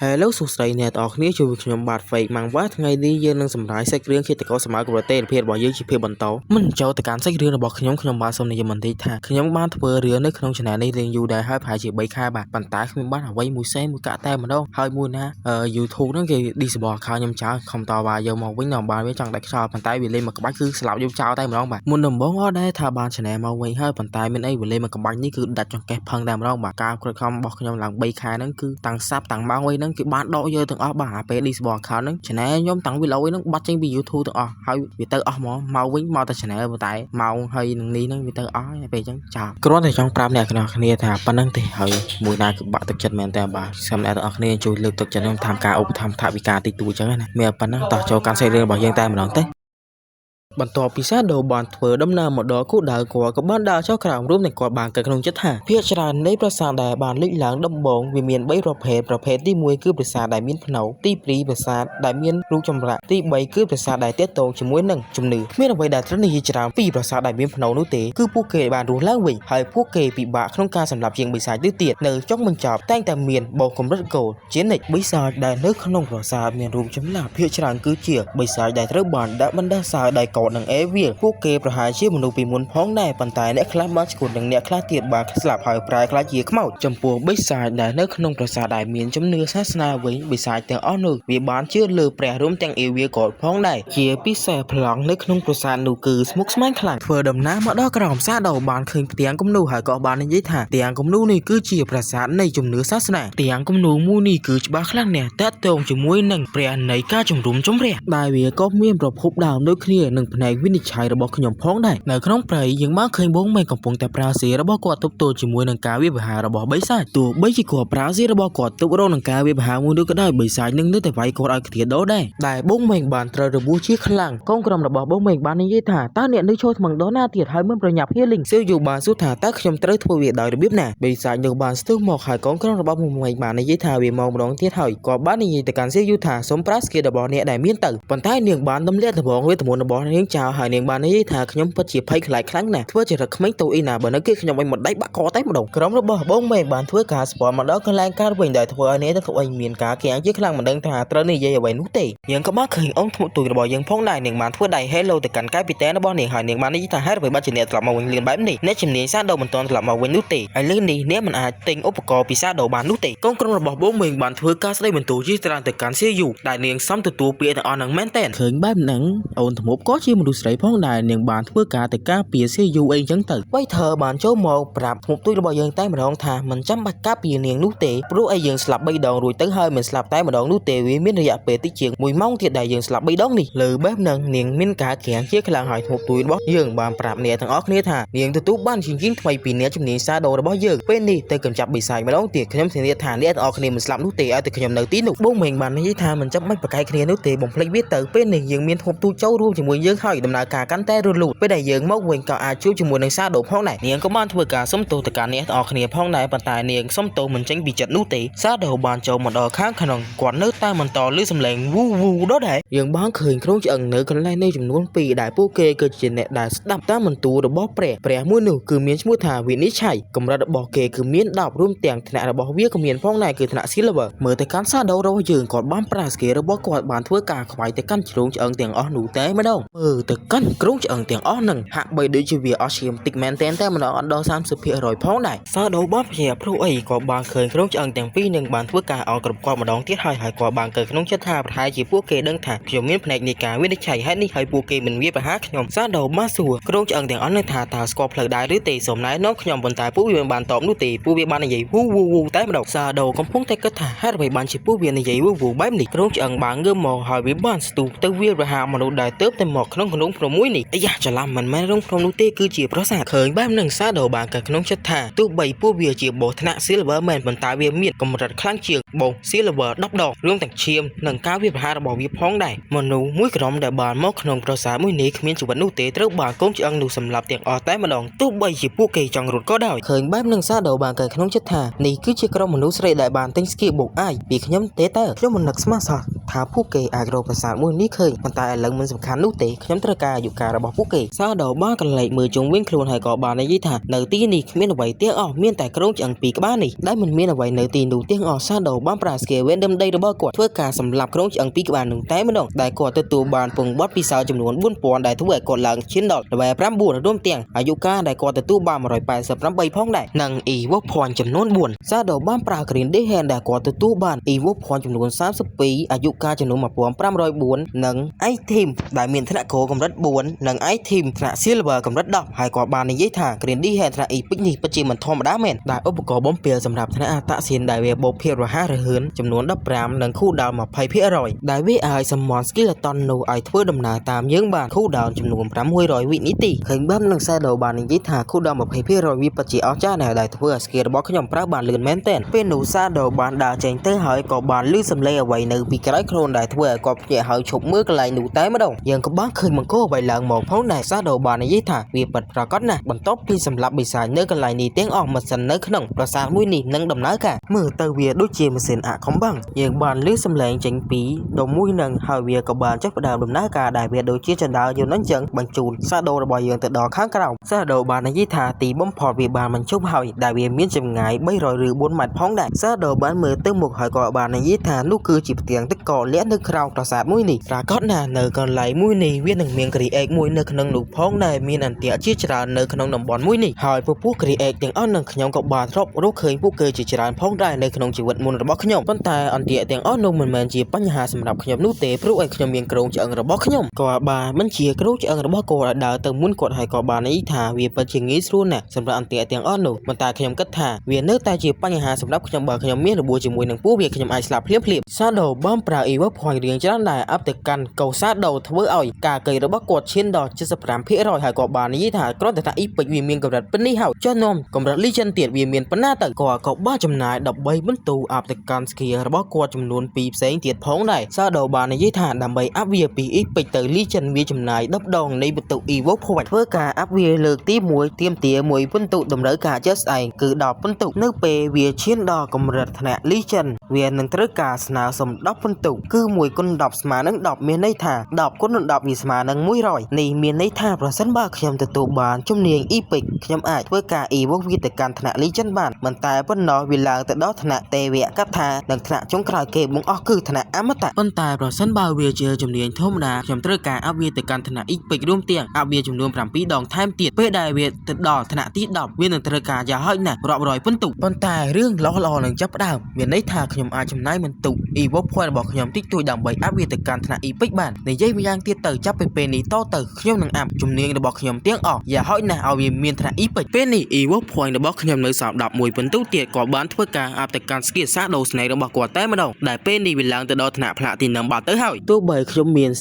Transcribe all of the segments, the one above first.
Hello សួស្តីអ្នកទាំងអស់គ្នាជួយខ្ញុំបាទ Fake ម៉ាំងវ៉ាថ្ងៃនេះយើងនឹងសម្រាយសាច់រឿងឃាតករសម័យប្រទេសភាពរបស់យើងជាភាពបន្តមិនចូលទៅកាន់សាច់រឿងរបស់ខ្ញុំបាទសូមនិយាយបន្តិចថាខ្ញុំបានធ្វើរឿងនៅក្នុង channel នេះរៀងយូរដែរហើយប្រហែលជា3ខែបាទប៉ុន្តែគ្មានបានអ្វីមួយសេមួយកាក់តែម្ដងហើយមួយណា YouTube ហ្នឹងគេ disable account ខ្ញុំចោលខំតវ៉ាយកមកវិញដល់បានវាចង់ដាច់ខ្យល់ប៉ុន្តែវាលេងមកក្បាច់គឺស្លាប់យកចោលតែម្ដងបាទមុនដំបូងអត់ដែរថាបាន channel មកវិញហើយប៉ុន្តែមានអីវាលេងមកក្បាច់នេះគឺដាច់ចង្កេះផឹងតែម្ដងបាទការគ្រប់គ្រងរបស់ខ្ញុំឡើង3ខែហ្នឹងគឺតាំងសាប់តាំងម៉ោងអីហ្នឹងគេបានដកយកទាំងអស់បាទអាពេល disable account ហ្នឹង channel ខ្ញុំតាំងវីដេអូហ្នឹងបាត់ចេញពី YouTube ទាំងអស់ហើយវាទៅអស់មកវិញមកតែ channel ប៉ុន្តែម៉ោងហើយនឹងនេះហ្នឹងវាទៅអស់ហើយពេលអញ្ចឹងចោលគ្រាន់តែចង់ប្រាប់អ្នកនរគ្នាថាប៉ុណ្្នឹងទេហើយមួយណាគឺបាក់ទឹកចិត្តមែនតើបាទសូមអ្នកទាំងអស់គ្នាជួយលើកទឹកចិត្តខ្ញុំតាមការឧបត្ថម្ភថវិកាតិចតួចអញ្ចឹងណាមានប៉ុណ្ណឹងតោះចូលកាន់សាច់រឿងរបស់យើងតែម្ដងទៅបន្ទាប់ពីសាដូបានធ្វើដំណើរមកដល់គោលដៅគាត់ក៏បានដើរចុះក្រោមរួមនឹងគាត់បានកើតក្នុងចិត្តថាភាគច្រើននៃប្រាសាទដែលបានលេចឡើងដំបូងវាមាន3ប្រភេទទី1គឺប្រាសាទដែលមានភ្នៅទី2ប្រាសាទដែលមានរូបចម្លាក់ទី3គឺប្រាសាទដែលទាក់ទងជាមួយនឹងជំនឿគ្មានអ្វីដែលត្រូវនិយាយច្រើនពីប្រាសាទដែលមានភ្នៅនោះទេគឺពួកគេបានរស់ឡើងវិញហើយពួកគេពិបាកក្នុងការសម្លាប់ជាងបិសាចទៅទៀតនៅចុងបញ្ចប់តែងតែមានបោកកម្រិតគោលជានិច្ចបិសាចដែលនៅក្នុងប្រាសាទមានរូបចម្លាក់ភាគច្រើនគឺជាបិសាចដែលត្រូវបានដាក់បណ្ដាសាដោយកោនឹងអេវាពួកគេប្រហែលជាមនុស្សពីមុនផងដែរប៉ុន្តែអ្នកខ្លះបានឈួតនិងអ្នកខ្លះទៀតបានស្លាប់ហើយប្រែក្លាយជាខ្មោចចំពោះបិសាចដែលនៅក្នុងប្រាសាទដែលមានជំនឿសាសនាវិញបិសាចទាំងអស់នោះវាបានជឿលើព្រះរួមទាំងអេវាក៏ផងដែរជាពិសេសប្លង់នៅក្នុងប្រាសាទនោះគឺស្មុគស្មាញខ្លាំងធ្វើដំណើរមកដល់ក្រោមសាដោបានឃើញផ្ទាំងគំនូរហើយក៏បាននិយាយថាផ្ទាំងគំនូរនេះគឺជាប្រាសាទនៃជំនឿសាសនាផ្ទាំងគំនូរមួយនេះគឺច្បាស់ខ្លាំងណាស់តាក់ទងជាមួយនឹងព្រះនៃការជំរុំជម្រះដែលវាក៏មានប្រភពដើមដូចគ្នានឹងផ្នែកវិនិច្ឆ័យរបស់ខ្ញុំផងដែរនៅក្នុងព្រៃយើងបានឃើញបងមេកំពុងតែប្រើសៀរបស់គាត់ទប់ទល់ជាមួយនឹងការវាយប្រហាររបស់បិសាចទោះបីជាគាត់ប្រើសៀរបស់គាត់ទប់រងនឹងការវាយប្រហារមួយនោះក៏ដោយបិសាចនឹងនៅតែវាយគាត់ឲ្យគ្នាដោដែរដែលបងមេបានត្រូវរបួសជាខ្លាំងកងក្រុមរបស់បងមេបាននិយាយថាតើអ្នកនៅឈរថ្មឹងដោណាទៀតហើយមិនប្រញាប់ហៀលីងសៀវយូបានសួរថាតើខ្ញុំត្រូវធ្វើវាដោយរបៀបណាបិសាចនោះបានស្ទុះមកហើយកងក្រុមរបស់បងមេបាននិយាយថាវាមកម្ដងទៀតហើយគាត់បាននិយាយទៅកាន់សៀវយូថាសូមប្រើស្គីរបស់អ្នកដែលមានទៅប៉ុន្តែនាងបានទម្លាក់ដបងវេទមន្តរបស់នាងចោលហើយនាងបាននិយាយថាខ្ញុំពិតជាភ័យខ្លាចខ្លាំងណាស់ធ្វើជារឹកក្មេងតូចអីណាបើនៅគេខ្ញុំឲ្យមកដៃបាក់កតែម្ដងក្រុមរបស់បងមេបានធ្វើការស្ពាន់មកដល់កន្លែងកើតវិញដែលធ្វើឲ្យអ្នកទាំងអស់មានការគាំងជាខ្លាំងមិនដឹងថាត្រូវនិយាយអ្វីនោះទេយើងក៏បានឃើញអ៊ំធ្មុតទូចរបស់យើងផងដែរនាងបានធ្វើដៃ Hello ទៅកាន់កាយពីតែរបស់នាងហើយនាងបាននិយាយថាហេតុអ្វីបានជាអ្នកត្រឡប់មកវិញលឿនបែបនេះអ្នកជំនាញសាដូមិនទាន់ត្រឡប់មកវិញនោះទេហើយលើនេះអ្នកមិនអាចទិញឧបករណ៍ពីសាដូបាននោះទេកងក្រុមរបស់បងមេបានធ្វើការស្ដីបន្ទោសជាច្រើនទៅកាន់សៀយូដែលនាងសំទទួលពាក្យទាំងអស់នឹងមែនតែនឃើញបែបហ្នឹងអូនធ្មប់ក៏ជាមនុស្សស្រីផងដែរនាងបានធ្វើការទៅការពារសៀយូអីចឹងទៅវៃធើបានចូលមកប្រាប់ធ្មប់ទូចរបស់យើងតែម្ដងថាមិនចាំបាច់ការពារនាងនោះទេព្រោះឲ្យយើងស្លាប់3ដងរួចទៅហើយមិនស្លាប់តែម្ដងនោះទេវាមានរយៈពេលតិចជាង1ម៉ោងទៀតដែលយើងស្លាប់3ដងនេះលើបែបហ្នឹងនាងមានការក្រាំងជាខ្លាំងហើយធ្មប់ទូចរបស់យើងបានប្រាប់អ្នកទាំងអស់គ្នាថានាងទទួលបានជាជាងថ្មីពីអ្នកជំនាញសាដូរបស់យើងពេលនេះទៅកម្ចាត់បិសាចម្ដងទៀតខ្ញុំធានាថាអ្នកទាំងអស់គ្នាមិនស្លាប់នោះទេឲ្យតែខ្ញុំនៅទីនោះបងមេងបាននិយាយថាមិនចាំបាច់ប្រកែកគ្នានោះទេបំភ្លេចវាទៅពេលនេះយើងមានធ្មប់ទូចចូលរួមជាមួយយើងហើយដំណើរការកាន់តែរលូនពេលដែលយើងមកវិញក៏អាចជួបជាមួយនឹងសាដូផងដែរនាងក៏បានធ្វើការសុំទោសទៅកាន់អ្នកទាំងអស់គ្នាផងដែរប៉ុន្តែនាងសុំទោសមិនចេញពីចិត្តនោះទេសាដូបានចូលមកដល់ខាងក្នុងគាត់នៅតែបន្តឮសំឡេងវូវូដដែរយើងបានឃើញក្រុងឆ្អឹងនៅកន្លែងនៃចំនួន2ដែលពួកគេគឺជាអ្នកដែលស្ដាប់តាមបន្ទូលរបស់ព្រះមួយនោះគឺមានឈ្មោះថាវិនិច្ឆ័យកម្រិតរបស់គេគឺមាន10រួមទាំងថ្នាក់របស់វាក៏មានផងដែរគឺថ្នាក់ Silver មើលទៅកាន់សាដូរបស់យើងគាត់បានប្រើស្គីរបស់គាត់បានធ្វើការខ្វាយទៅកាន់ជ្រងឆ្អឹងទាំងអស់នោះតែម្ដងមើលទៅកាន់ក្រុងឆ្អឹងទាំងអស់នឹងហាក់បីដូចជាវាអស់ឈាមតិចមែនតែម្ដងអត់ដល់ 30% ផងដែរសាដូបានព្យាព្រោះអីក៏បានឃើញក្រុងឆ្អឹងទាំងពីរនឹងបានធ្វើការអោនគ្រប់គាត់ម្ដងទៀតហើយគាត់បានកើតក្នុងចិត្តថាប្រហែលជាពួកគេដឹងថាខ្ញុំមានផ្នែកនៃការវិនិច្ឆ័យហេតុនេះហើយពួកគេមិនវាប្រហារខ្ញុំសាដូបានសួរក្រុងឆ្អឹងទាំងអស់នឹងថាតើស្គាល់ផ្លូវដែរឬទេសូមណែនាំខ្ញុំប៉ុន្តែពួកវាមិនបានតបនោះទេពួកវាបាននិយាយវូវូតែម្ដងសាដូកំពុងតែគិតថាហេតុអ្វីបានជាពួកវានិយាយវូបែបនេះក្រុងឆ្អឹងបានងើបមកហើយវាបានស្ទុះទៅវាប្រហារមនុស្សដែលទើបតែមកក្នុងក្នុងព្រំមួយនេះអាយ៉ាច្រឡំមិនមែនរងព្រំនោះទេគឺជាប្រាសាទឃើញបែបហ្នឹងសាដូបានកើតក្នុងចិត្តថាទោះបីពួកវាជាបោសថ្នាក់ Silver មែនប៉ុន្តែវាមានកម្រិតខ្លាំងជាងបោស Silver 10ដងរួមទាំងឈាមនិងការវាប្រហាររបស់វាផងដែរមនុស្សមួយក្រុមដែលបានមកក្នុងប្រាសាទមួយនេះគ្មានជីវិតនោះទេត្រូវបានកូនឆ្អឹងនោះសម្លាប់ទាំងអស់តែម្ដងទោះបីជាពួកគេចង់រត់ក៏ដោយឃើញបែបហ្នឹងសាដូបានកើតក្នុងចិត្តថានេះគឺជាក្រុមមនុស្សស្រីដែលបានទិញស្គីបុកអាយពីខ្ញុំទេតើខ្ញុំមិននឹកស្មានសោះ ថាពួកគេអាចរកប្រាសាទមួយនេះឃើញប៉ុន្តែឥឡូវមិនសំខាន់នោះទេខ្ញុំត្រូវការអាយុកាលរបស់ពួកគេសាដូបានកលែកមើលជុំវិញខ្លួនហើយក៏បាននិយាយថានៅទីនេះគ្មានអ្វីទាំងអស់មានតែក្រុងឆ្អឹងពីរក្បាលនេះដែលមិនមានអ្វីនៅទីនោះទាំងអស់សាដូបានប្រើស្គីវេនដឹមដីរបស់គាត់ធ្វើការសម្លាប់ក្រុងឆ្អឹងពីរក្បាលនោះតែម្ដងដែលគាត់ទទួលបានពងបត់ពិសោធន៍ចំនួន 4000 ដែលធ្វើឲ្យគាត់ឡើងឈានដល់ level 9 រួមទាំងអាយុកាលដែលគាត់ទទួលបាន 188 ផងដែរនិង Evo Point ចំនួន 4 សាដូបានប្រើ Green Day Hand ដែលគាត់ទទួលបាន Evo Point ចំនួន 32 អាយុកាលចំនួន 1504 និង Item ដែលមានថ្នាក់ Gold កម្រិត 4 និង Item ថ្នាក់ Silver កម្រិត 10 ហើយគាត់បាននិយាយថា Green Day Hand ថ្នាក់ Epic នេះពិតជាមិនធម្មតាមែនដែលឧបករណ៍បំពេញសម្រាប់ថ្នាក់អត្តសញ្ញាណដែលវាបូកភាពរហ័សរហឿនចំនួន 15 និង cooldown 20% ដែលវាអាចសមន់ Skeleton នោះឲ្យធ្វើដំណើរតាមយើងបាន cooldown ចំនួន 500 វិនាទីឃើញបែបនឹង Shadow បាននិយាយថា cooldown 20% វាពិតជាអស្ចារ្យណាស់ដែលធ្វើឲ្យ skill របស់ខ្ញុំប្រើបានលឿនមែនទែនពេលនោះ Shadow បានដើរចេញទៅហើយក៏បានឮសំឡេងអ្វីនៅពីក្រោយខ្លួនដែលធ្វើឲ្យគាត់ភ្ញាក់ហើយឈប់មើលកន្លែងនោះតែម្ដងយើងក៏បានឃើញមង្គលអ្វីឡើងមកផងដែរ Shadow បាននិយាយថាវាពិតប្រាកដណាស់បន្ទាប់ពីសម្លាប់បិសាចនៅកន្លែងនេះទាំងអស់ម៉ាស៊ីននៅក្នុងប្រាសាទមួយនេះនឹងដំណើរការមើលទៅវាដូចជាម៉ាស៊ីនអាក់ខំបាំងយើងបានឮសំឡេងចេញពីដុំមួយនឹងហើយវាក៏បានចុះផ្ដើមដំណើរការដែលវាដូចជាចណ្ដើរយន្តអញ្ចឹងបញ្ជូន Shadow របស់យើងទៅដល់ខាងក្រោម Shadow បាននិយាយថាទីបំផុតវាបានបញ្ចុះហើយដែលវាមានចម្ងាយ 300 ឬ 4 ម៉ែត្រផងដែរ Shadow បានមើលទៅមុខហើយក៏បាននិយាយថានោះគឺជាផ្ទាំងទឹកកកលាក់នៅក្រោមប្រាសាទមួយនេះប្រាកដណាស់នៅកន្លែងមួយនេះវានឹងមាន Create មួយនៅក្នុងនោះផងដែលមានអន្ទាក់ជាច្រើននៅក្នុងតំបន់មួយនេះហើយពពួក Create ទាំងអស់នឹងខ្ញុំក៏បានធ្លាប់រកឃើញពួកគេជាច្រើនផងដែរនៅក្នុងជីវិតមុនរបស់ខ្ញុំប៉ុន្តែអន្ទាក់ទាំងអស់នោះមិនមែនជាបញ្ហាសម្រាប់ខ្ញុំនោះទេព្រោះឲ្យខ្ញុំមានក្រុងឆ្អឹងរបស់ខ្ញុំក៏បានមិនជាក្រុងឆ្អឹងរបស់គាត់ឲ្យដើរទៅមុនគាត់ហើយក៏បាននិយាយថាវាពិតជាងាយស្រួលណាស់សម្រាប់អន្ទាក់ទាំងអស់នោះប៉ុន្តែខ្ញុំគិតថាវានៅតែជាបញ្ហាសម្រាប់ខ្ញុំបើខ្ញុំមានរបួសជាមួយនឹងពួកវាខ្ញុំអាចស្លាប់ភ្លាមៗ Shadow បានប្រើ Evo Point រៀងច្រើនដែរអាប់ទៅកាន់កោ Shadow ធ្វើឲ្យការកេររបស់គាត់ឈានដល់ 75% ហើយក៏បាននិយាយថាគ្រាន់តែថា Epic វាមានកម្រិតប៉ុណ្នេះហើយចុះនាំកម្រិត Legend ទៀតវាមានប៉ុណ្ណាទៅគាត់ក៏បានចំណាយ13បន្ទូអាប់ទៅកាន់ skill របស់គាត់ចំនួន2ផ្សេងទៀតផងដែរ Shadow បាននិយាយថាដើម្បីអាប់វាពី Epic ទៅ Legend វាចំណាយ10ដងនៃបន្ទុក Evo Point ធ្វើការអាប់វាលើកទី1ទាមទារ1បន្ទុកតម្រូវការជាក់ស្ដែងគឺ10បន្ទុកនៅពេលវាឈានដល់កម្រិតថ្នាក់ Legend វានឹងត្រូវការស្នើសុំ10បន្ទុកគឺ1គុណ10ស្មើនឹង10មានន័យថា10គុណ10វាស្មើនឹង100នេះមានន័យថាប្រសិនបើខ្ញុំទទួលបានជំនាញ Epic ខ្ញុំអាចធ្វើការ Evo វាទៅកាន់ថ្នាក់ Legend បានមិនតែប៉ុណ្ណោះវាឡើងទៅដល់ថ្នាក់ទេវកថានិងថ្នាក់ចុងក្រោយគេបង្អស់គឺថ្នាក់អមតៈប៉ុន្តែប្រសិនបើវាជាជំនាញធម្មតាខ្ញុំត្រូវការអាប់វាទៅកាន់ថ្នាក់ Epic រួមទាំងអាប់វាចំនួន7ដងថែមទៀតពេលដែលវាទៅដល់ថ្នាក់ទី10វានឹងត្រូវការយ៉ាងហោចណាស់រាប់រយបន្ទុកប៉ុន្តែរឿងល្អៗនឹងចាប់ផ្ដើមមានន័យថាខ្ញុំអាចចំណាយបន្ទុក Evo Point របស់ខ្ញុំតិចតួចដើម្បីអាប់វាទៅកាន់ថ្នាក់ Epic បាននិយាយម្យ៉ាងទៀតទៅចាប់ពីពេលនេះតទៅខ្ញុំនឹងអាប់ជំនាញរបស់ខ្ញុំទាំងអស់យ៉ាងហោចណាស់ឲ្យវាមានថ្នាក់ Epic ពេលនេះ Evo Point របស់ខ្ញុំនៅសល់11បន្ទុកទៀតក៏បានធ្វើការអាប់ទៅកាន់ skill Shadow Snake របស់គាត់តែម្ដងដែលពេលនេះវាឡើងទៅដល់ថ្នាក់ Platinum បាត់ទៅហើយទោះបីខ្ញុំមាន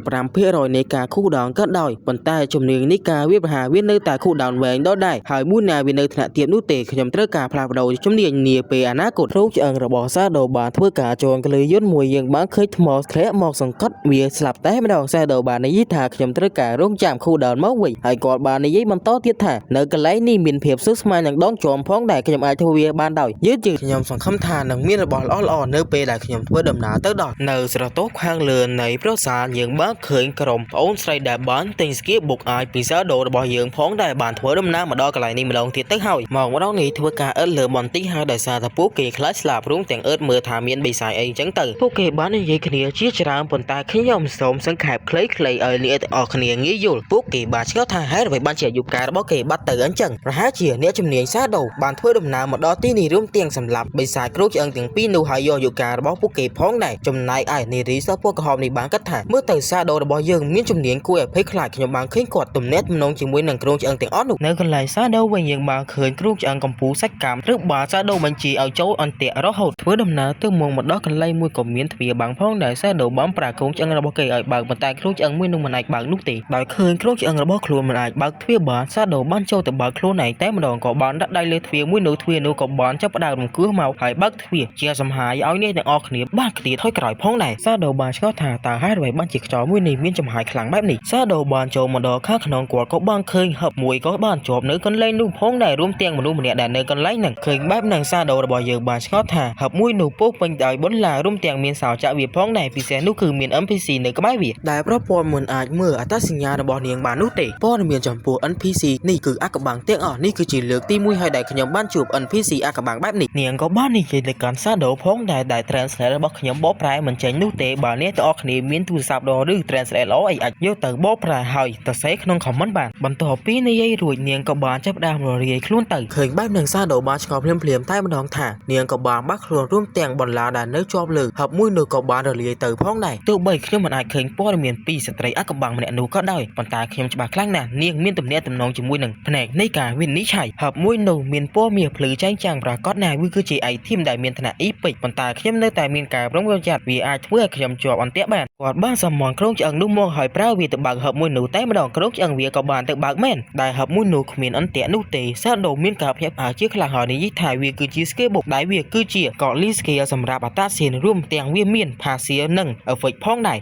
35% នៃការ cooldown ក៏ដោយប៉ុន្តែជំនាញនេះការវាប្រហាវានៅតែ cooldown វែងដដែលហើយមួយណាវានៅថ្នាក់ទាបនោះទេខ្ញុំត្រូវការផ្លាស់ប្ដូរជំនាញនាពេលអនាគតរោងឆ្អឹងរបស់ Shadow បានធ្វើការជន់កលើយន្តមួយយើងបានឃើញថ្មធ្លាក់មកសង្កត់វាស្លាប់តែម្ដង Shadow បាននិយាយថាខ្ញុំត្រូវការរងចាំ cooldown មកវិញហើយគាត់បាននិយាយបន្តទៀតថានៅកន្លែងនេះមានភាពស្មុគស្មាញនឹងដងជាប់ផងដែរខ្ញុំអាចធ្វើវាបានដោយយឺតខ្ញុំសង្ឃឹមថានឹងមានរបស់ល្អៗនៅពេលដែលខ្ញុំធ្វើដំណើរទៅដល់នៅស្រទាប់ខាងលើនៃប្រាសាទយើងបានឃើញក្រុមប្អូនស្រីដែលបានទិញស្គីបុកអាយពី Shadow របស់យើងផងដែលបានធ្វើដំណើរមកដល់កន្លែងនេះម្ដងទៀតទៅហើយមកម្ដងនេះធ្វើការអឺតលើបន្តិចហើយដោយសារតែពួកគេខ្លាចស្លាប់រួមទាំងអឺតមើលថាមានបិសាចអីចឹងទៅពួកគេបាននិយាយគ្នាជាច្រើនប៉ុន្តែខ្ញុំសូមសង្ខេបខ្លីៗឲ្យអ្នកទាំងអស់គ្នាងាយយល់ពួកគេបានឆ្ងល់ថាហេតុអ្វីបានជាអាយុកាលរបស់គេបាត់ទៅអញ្ចឹងប្រហែលជាអ្នកជំនាញ Shadow បានធ្វើដំណើរមកដល់ទីនេះរួមទាំងសម្លាប់បិសាចគ្រូឆ្អឹងទាំងពីរនោះហើយយកអាយុកាលរបស់ពួកគេផងដែរចំណែកឯនារីសពូក្រហមនេះបានគិតថាមើលទៅ Shadow របស់យើងមានជំនាញគួរឲ្យភ័យខ្លាចខ្ញុំបានឃើញគាត់ទំនាក់ទំនងជាមួយនឹងគ្រូឆ្អឹងទាំងអស់នោះនៅកន្លែង Shadow វិញយើងបានឃើញគ្រូឆ្អឹងកម្ពុជាសាច់កម្មឬបាន Shadow បញ្ជាឲ្យចូលអន្ទាក់រហូតធ្វើដំណើរទៅមកដល់កន្លែងមួយក៏មានទ្វារបាំងផងដែរ Shadow បានប្រើគ្រូឆ្អឹងរបស់គេឲ្យបើកប៉ុន្តែគ្រូឆ្អឹងមួយនោះមិនអាចបើកនោះទេដោយឃើញគ្រូឆ្អឹងរបស់ខ្លួនមិនអាចបើកទ្វារបាន Shadow បានចូលទៅបើកខ្លួនឯងតែម្ដងក៏បានដាក់ដៃលើទ្វារមួយនោះទ្វារនោះក៏បានចាប់ផ្ដើមរង្គោះមកហើយបើកទ្វារជាសំហាយឲ្យអ្នកទាំងអស់គ្នាបានខ្ទាតថយក្រោយផងដែរ Shadow បានឆ្ងល់ថាតើហេតុអ្វីបានជាខ្យល់មួយនេះមានចំហាយខ្លាំងបែបនេះ Shadow បានចូលមកដល់ខាងក្នុងគាត់ក៏បានឃើញហឹបមួយក៏បានជាប់នៅកន្លែងនោះផងដែររួមទាំងមនុស្សម្នាក់ដែលនៅកន្លែងហ្នឹងឃើញបែបហ្នឹង Shadow របស់យើងបានឆ្ងល់ថាហឹបមួយនោះពោពេញដោយបន្លារួមទាំងមានសោ จะวิพ้องในพิเศษนู่คือมี NPC ในก็ไม่วิได้เพราะปอนเหมือนอาจเมื่ออัตสัญญาบอเนียงบานนู่เตะปอนมีจำพวก NPC นี่คืออักบังเตียงนี่คือจีเลือกที่มุ้ยให้ได้ขยมบ้านจูบ NPC อักบังแบบนี้เนียงก็บ้านนี่คือในการสร้างโดพ้องได้ translate บอกขยมบ๊อบไพร์เหมือนใจนู่เตะบานนี้จะออกขณีมีนทูสับดอหรือ translate ล้อไอ้อัดเยอะแต่บ๊อบไพร์ให้แต่เซ็กน้องของมันบานบรรทอปีในยัยรวยเนียงก็บานจับดามรอเรียคลุ้นตื่นเคยบ้านหนึ่งสร้างโดบ้านชอบเพลียมใต้มันดองถ่าเนียงก็บานบักครัวร่วมแต่งบอลลาด่านเนื้อชอบเลยหับมุ้ยหนูก็บานรอเรียตื่นพ้องได้ตัวใบขยมมันอาจเคยป้อนเมียนปีสตรีอักบังมันหนูก็ได้ปัญตาขยมจะบาคลั่งน่ะเนียงมีนตุ่มเนี้ยตุ่มน้องจมูกหนึ่งแผนกในการวินนิชัยหับมุ้ยหนูเมียนป้อเมียพลือแจ้งจังปรากฏนายวิคือจีไอทีมได้เมียนถนัดอีปิปัญตาขยมในแต่เมียนกายร้องเวลจัดวีอาเมื่อขยมจวบอันเตี้ยแบนกอดบ้านสมองโครงจังนุ่มมองหอยเปล่าวีตบากหับมุ้ยหนูใต้มาดองโครงจังวีกับบานตบากแม่นได้หับมุ้ยหนูขมิ้นอันเตี้ยนุ่เตะซาโดเมียนกับเพียบเชือกหลังหอยในยิ่งถ่ายวีคือจีสเกบกได้วีคือจีเกาะลิสเกียสำหรับอัตราเสียนร่วมเตียงวีเมียนพาเสียหนึ่งเอาไฟพ้องได้